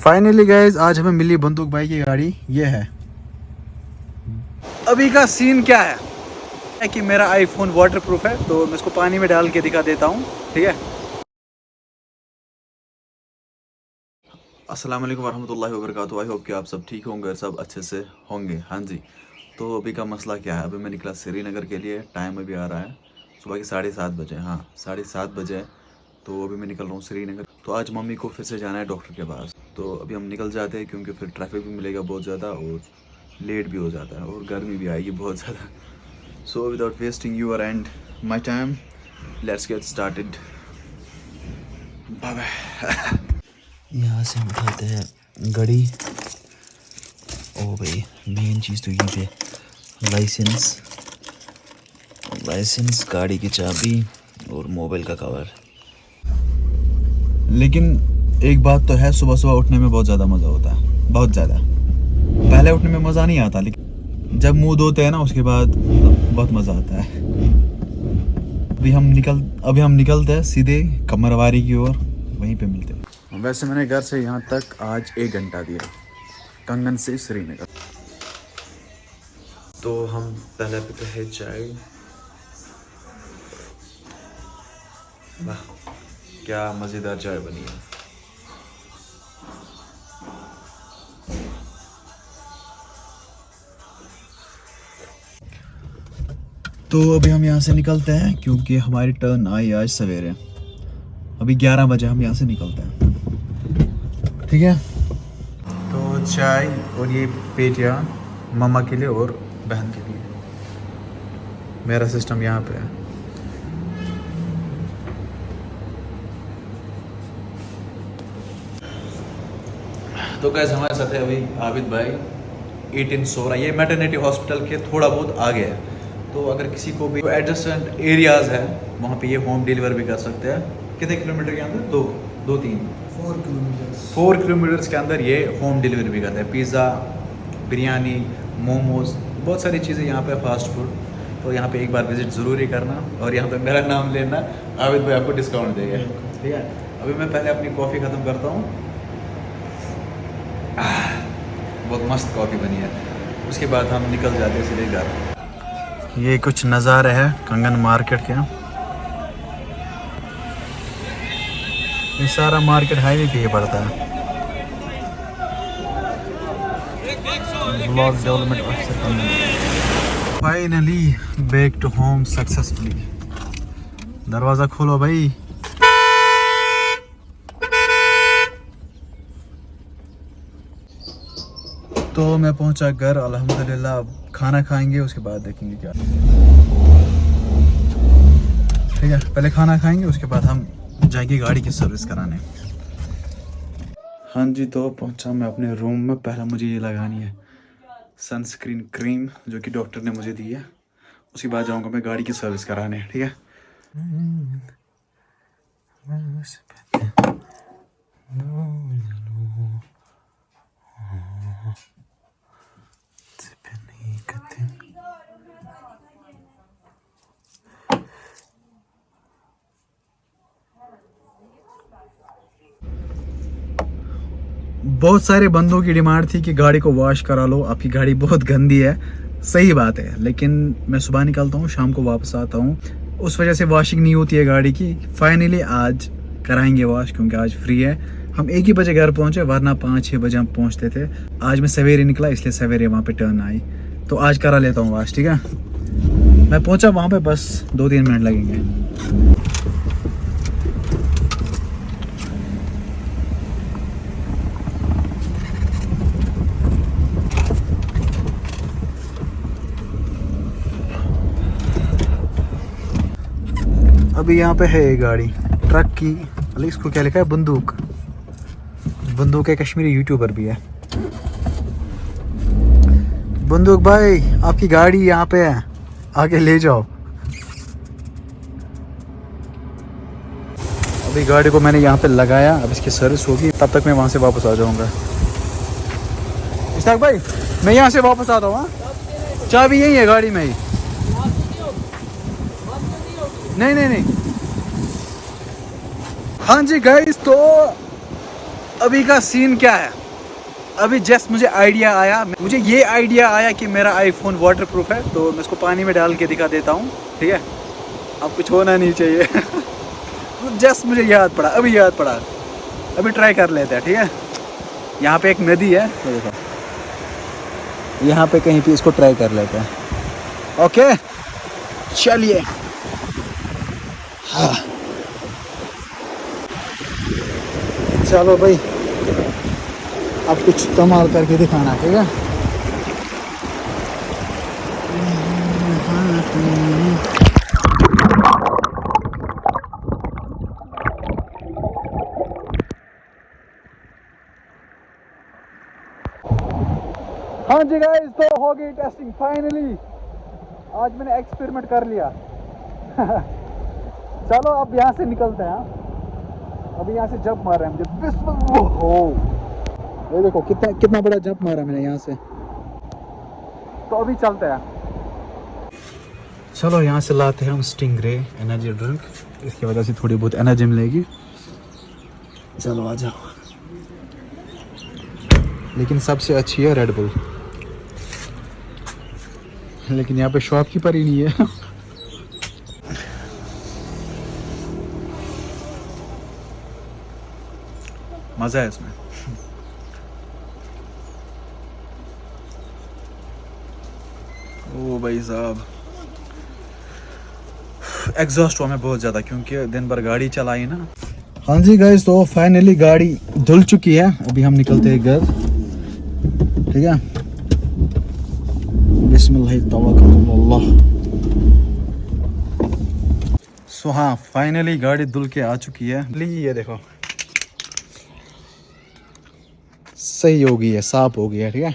Finally guys आज हमें मिली बंदूक भाई की गाड़ी ये है। अभी का सीन क्या है कि मेरा आईफोन वाटरप्रूफ है तो मैं इसको पानी में डाल के दिखा देता हूँ, ठीक है। अस्सलाम वालेकुम वरहमतुल्लाहि वबरकातुहू। आई होप कि आप सब ठीक होंगे, सब अच्छे से होंगे। हाँ जी, तो अभी का मसला क्या है, अभी मैं निकला श्रीनगर के लिए। टाइम अभी आ रहा है सुबह के 7:30 बजे। हाँ 7:30 बजे। तो अभी मैं निकल रहा हूँ श्रीनगर। तो आज मम्मी को फिर से जाना है डॉक्टर के पास, तो अभी हम निकल जाते हैं क्योंकि फिर ट्रैफिक भी मिलेगा बहुत ज़्यादा और लेट भी हो जाता है और गर्मी भी आएगी बहुत ज़्यादा। So without wasting your and my time, let's get started. Bye bye. यहाँ से हम उठाते हैं गाड़ी। ओ भाई मेन चीज़ तो ये पे लाइसेंस, गाड़ी की चाबी और मोबाइल का कवर। लेकिन एक बात तो है, सुबह सुबह उठने में बहुत ज़्यादा मज़ा होता है, बहुत ज़्यादा। पहले उठने में मज़ा नहीं आता, लेकिन जब मुंह धोते हैं ना उसके बाद बहुत मज़ा आता है। अभी हम निकलते हैं सीधे कमरवारी की ओर, वहीं पे मिलते हैं। वैसे मैंने घर से यहाँ तक आज 1 घंटा दिया, कंगन से श्रीनगर। तो हम पहले पीते हैं चाय। वाह क्या मज़ेदार चाय बनी है। तो अभी हम यहाँ से निकलते हैं क्योंकि हमारी टर्न आई आज सवेरे। अभी 11 बजे हम यहाँ से निकलते हैं, ठीक है। तो चाय और ये पेटियाँ मम्मा के लिए और बहन के लिए। मेरा सिस्टम यहाँ पे है। तो कैसे हमारे साथ है अभी आबिद भाई 18 सोरा, ये मैटरनिटी हॉस्पिटल के थोड़ा बहुत आगे है। तो अगर किसी को भी एडजेसेंट एरियाज़ है वहाँ पे ये होम डिलीवर भी कर सकते हैं। कितने किलोमीटर के अंदर? 4 किलोमीटर्स के अंदर ये होम डिलीवरी भी करते हैं। पिज़्ज़ा, बिरयानी, मोमोज़, बहुत सारी चीज़ें यहाँ पे, फास्ट फूड। तो यहाँ पे एक बार विज़िट ज़रूर ही करना और यहाँ पे मेरा नाम लेना, आबिद भाई आपको डिस्काउंट देंगे, ठीक है। अभी मैं पहले अपनी कॉफ़ी ख़त्म करता हूँ। बहुत मस्त कॉफ़ी बनी है। उसके बाद हम निकल जाते हैं सीधे घर। ये कुछ नज़ारे है कंगन मार्केट के। ये सारा मार्केट हाईवे पे ही पड़ता है। ब्लॉक डेवलपमेंट ऑफिसर कंगन। Finally back to home successfully. दरवाज़ा खोलो भाई। तो मैं पहुंचा घर अल्हम्दुलिल्लाह। अब खाना खाएंगे उसके बाद देखेंगे क्या, ठीक है। पहले खाना खाएंगे उसके बाद हम जाएंगे गाड़ी की सर्विस कराने। हाँ जी, तो पहुंचा मैं अपने रूम में। पहले मुझे ये लगानी है सनस्क्रीन क्रीम जो कि डॉक्टर ने मुझे दी है। उसके बाद जाऊंगा मैं गाड़ी की सर्विस कराने, ठीक है। बहुत सारे बंदों की डिमांड थी कि गाड़ी को वॉश करा लो, आपकी गाड़ी बहुत गंदी है। सही बात है, लेकिन मैं सुबह निकलता हूँ, शाम को वापस आता हूँ, उस वजह से वॉशिंग नहीं होती है गाड़ी की। फाइनली आज कराएंगे वॉश क्योंकि आज फ्री है। हम 1 ही बजे घर पहुँचे, वरना 5-6 बजे हम पहुँचते थे। आज मैं सवेरे निकला इसलिए सवेरे वहाँ पे टर्न आई। तो आज करा लेता हूँ वॉश, ठीक है। मैं पहुँचा वहाँ पे, बस 2-3 मिनट लगेंगे। अभी यहाँ पे है ये गाड़ी ट्रक की, अरे इसको क्या लिखा है, बंदूक है। कश्मीरी यूट्यूबर भी है। बंदूक भाई आपकी गाड़ी यहाँ पे है, आगे ले जाओ। अभी गाड़ी को मैंने यहाँ पे लगाया, अब इसकी सर्विस होगी, तब तक मैं वहाँ से वापस आ जाऊँगा। इश्ताक भाई मैं यहाँ से वापस आता हूँ। हाँ चाबी यही है गाड़ी में ही। नहीं। हाँ जी गाइस, तो अभी का सीन क्या है, अभी जस्ट मुझे ये आइडिया आया कि मेरा आईफोन वाटर प्रूफ है, तो मैं इसको पानी में डाल के दिखा देता हूँ, ठीक है। अब कुछ होना नहीं चाहिए। जस्ट मुझे याद पड़ा, अभी ट्राई कर लेते हैं, ठीक है। यहाँ पे एक नदी है, तो देखो यहाँ पे कहीं पे इसको ट्राई कर लेते हैं। ओके चलिए। हाँ चलो भाई, अब कुछ कमाल करके दिखाना, ठीक है। हाँ जी गाइस, तो हो गई टेस्टिंग फाइनली। आज मैंने एक्सपेरिमेंट कर लिया। चलो अब यहाँ से निकलते हैं। अभी यहाँ से जंप मार रहे हैं मुझे, बिस्मिल्लाह। हो ये देखो कितना बड़ा जंप मारा मैंने यहाँ से। तो अभी चलते हैं। चलो यहाँ से लाते हैं हम स्टिंगरे एनर्जी ड्रिंक, इसकी वजह से थोड़ी बहुत एनर्जी मिलेगी। चलो आ जाओ। लेकिन सबसे अच्छी है रेड बुल, लेकिन यहाँ पे शॉपकीपर ही नहीं है। मजा है इसमें। ओ भाई साहब, एग्जॉस्ट हुआ मैं बहुत ज़्यादा, क्योंकि दिन भर गाड़ी चलाई ना। हाँ जी गाइस, तो फाइनली गाड़ी धुल चुकी है। अभी हम निकलते हैं घर, ठीक है। बिस्मिल्लाह तवक्कल। सो हाँ, फाइनली गाड़ी धुल के आ चुकी है। ये देखो सही हो गई है, साफ हो गई है, ठीक है।